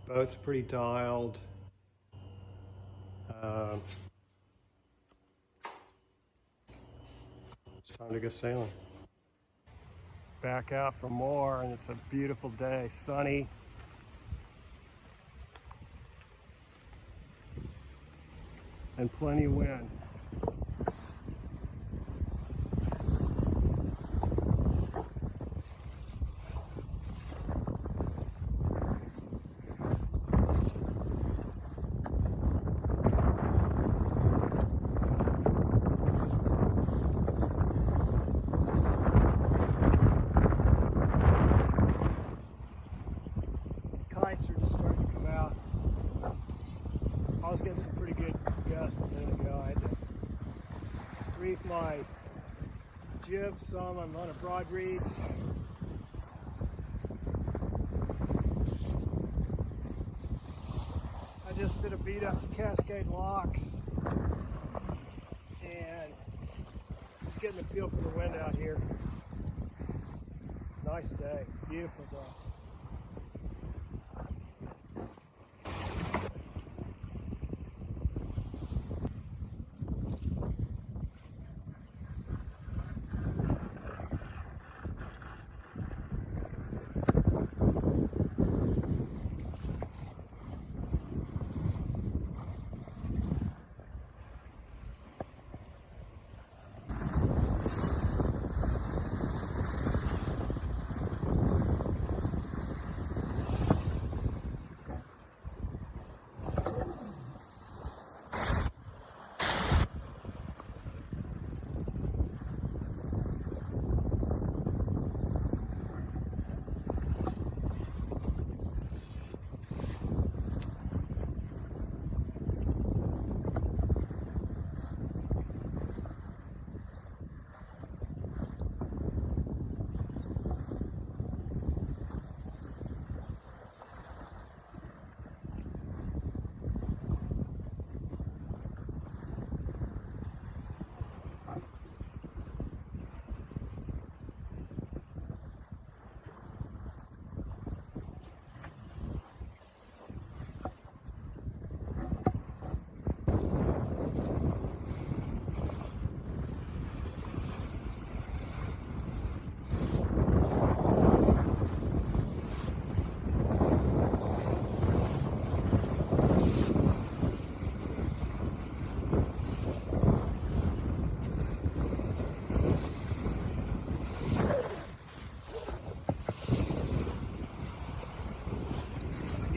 Boat's pretty dialed. It's time to go sailing. Back out for more, and it's a beautiful day, sunny. And plenty of wind. Kites are just starting to come out. I was getting some pretty good gusts a minute ago. I had to reef my jib some. I'm on a broad reef. I just did a beat up to Cascade Locks and just getting a feel for the wind out here. Nice day, beautiful day.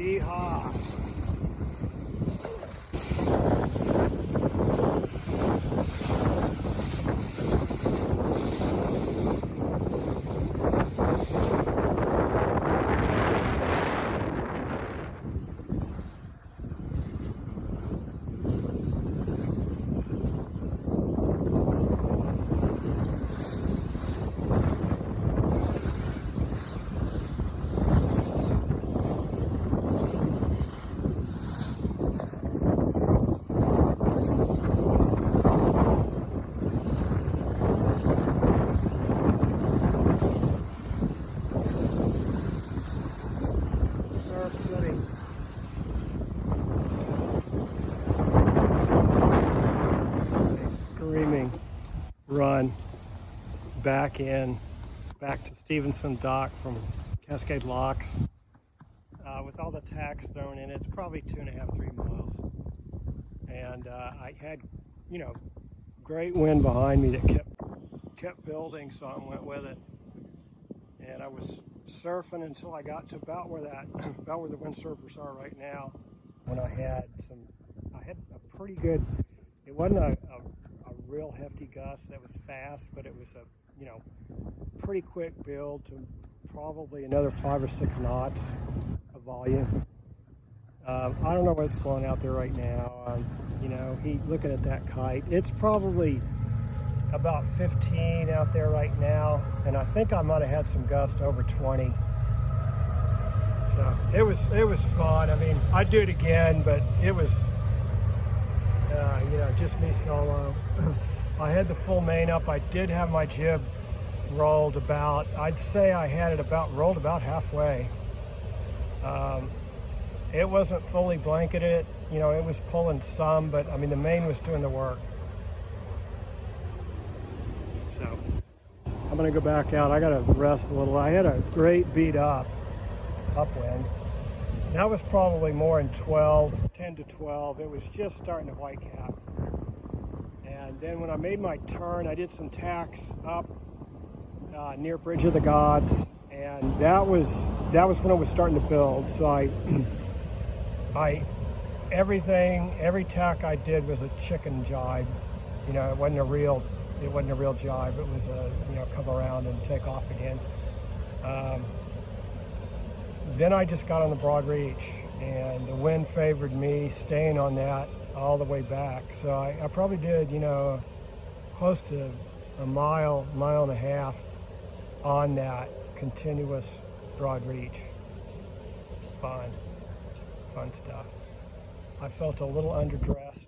Yeehaw. Screaming run back to Stevenson Dock from Cascade Locks with all the tacks thrown in. It's probably 2.5, 3 miles, and I had, you know, great wind behind me that kept building, so I went with it, and I was surfing until I got to about where the windsurfers are right now, when I had a pretty good, it wasn't a real hefty gust that was fast, but it was a, you know, pretty quick build to probably another 5 or 6 knots of volume. I don't know what's going out there right now. You know, looking at that kite, it's probably about 15 out there right now, and I think I might have had some gust over 20. So it was fun. I mean, I'd do it again, but it was you know, just me solo. I had the full main up. I did have my jib rolled about, I'd say I had it rolled about halfway. it wasn't fully blanketed. You know, it was pulling some, but I mean, the main was doing the work. So I'm gonna go back out. I gotta rest a little. I had a great beat up upwind. That was probably more in 10 to 12. It was just starting to white cap. And then when I made my turn, I did some tacks up near Bridge of the Gods, and that was when it was starting to build. So every tack I did was a chicken jibe. You know, it wasn't a real jibe. It was a, you know, come around and take off again. Then I just got on the broad reach, and the wind favored me staying on that all the way back. So I probably did, you know, close to a mile and a half on that continuous broad reach. Fun stuff. I felt a little underdressed.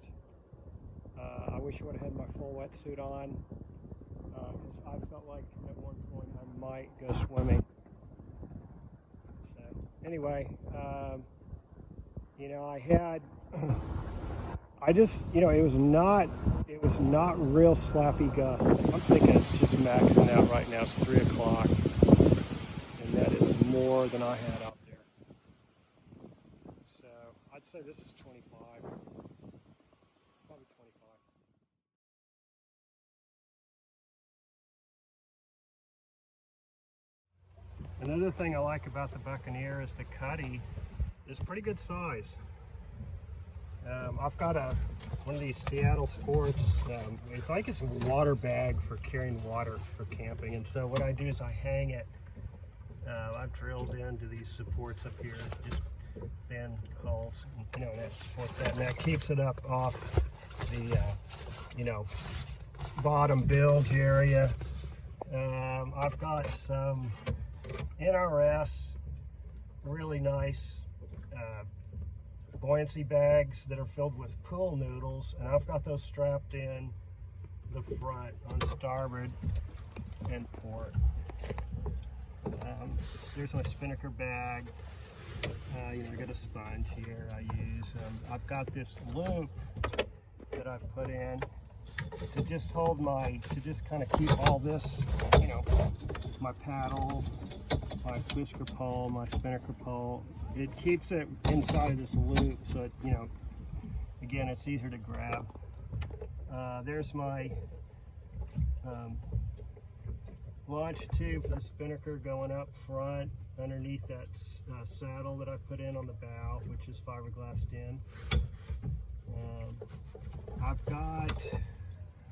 I wish I would have had my full wetsuit on, because I felt like at one point I might go swimming. So anyway, you know, you know, it was not real slappy gusts. I'm thinking it's just maxing out right now. It's 3 o'clock, and that is more than I had out there. So I'd say this is 25, probably 25. Another thing I like about the Buccaneer is the cutty is pretty good size. I've got one of these Seattle Sports. It's like it's a water bag for carrying water for camping, and so what I do is I hang it. I've drilled into these supports up here, just thin holes, you know, and that supports that, and that keeps it up off the, you know, bottom bilge area. I've got some NRS, really nice buoyancy bags that are filled with pool noodles, and I've got those strapped in the front on starboard and port. Here's my spinnaker bag. You know, I got a sponge here I use. I've got this loop that I've put in to just hold to just kind of keep all this, you know, my paddle, my whisker pole, my spinnaker pole. It keeps it inside of this loop, so it, you know, again, it's easier to grab. There's my launch tube for the spinnaker going up front underneath that saddle that I put in on the bow, which is fiberglassed in. I've got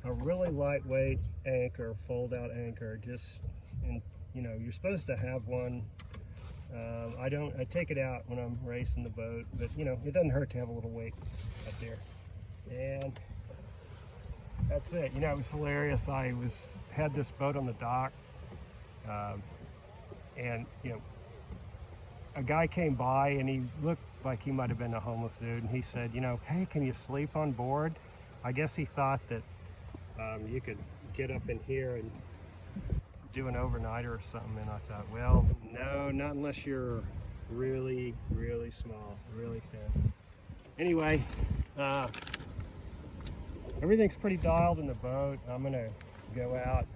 a really lightweight anchor, fold-out anchor. Just, and you know, you're supposed to have one. I take it out when I'm racing the boat, but you know, it doesn't hurt to have a little weight up there. And that's it. You know, it was hilarious. I had this boat on the dock, and you know, a guy came by and he looked like he might have been a homeless dude, and he said, you know, hey, can you sleep on board? I guess he thought that you could get up in here and do an overnighter or something, and I thought, well, no, not unless you're really, really small, really thin. Anyway, everything's pretty dialed in the boat. I'm gonna go out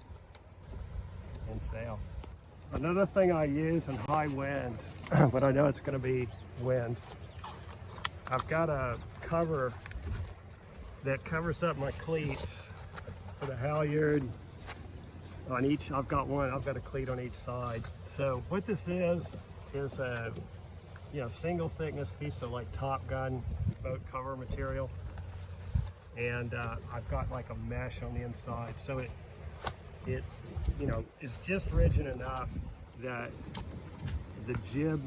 and sail. Another thing I use in high wind, but I know it's gonna be wind, I've got a cover that covers up my cleats for the halyard. On each, I've got a cleat on each side. So what this is a, you know, single thickness piece of like Top Gun boat cover material, and I've got like a mesh on the inside, so it you know, is just rigid enough that the jib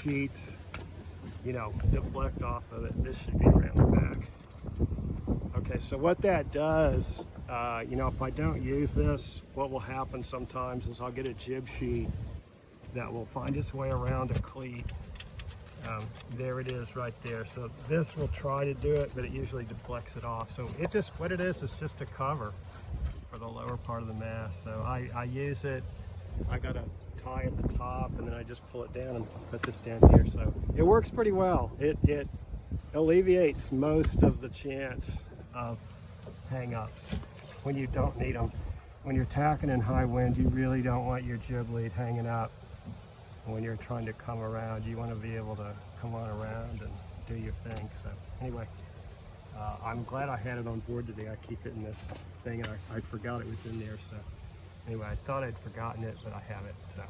sheets, you know, deflect off of it. This should be around the back. Okay, so what that does, you know, if I don't use this, what will happen sometimes is I'll get a jib sheet that will find its way around a cleat. There it is right there. So this will try to do it, but it usually deflects it off. So it just, what it is just a cover for the lower part of the mast. So I use it. I got a high at the top, and then I just pull it down and put this down here. So it works pretty well. It alleviates most of the chance of hang-ups when you don't need them. When you're tacking in high wind, you really don't want your jib lead hanging up. When you're trying to come around, you want to be able to come on around and do your thing. So anyway, I'm glad I had it on board today. I keep it in this thing, and I forgot it was in there. So anyway, I thought I'd forgotten it, but I have it. So.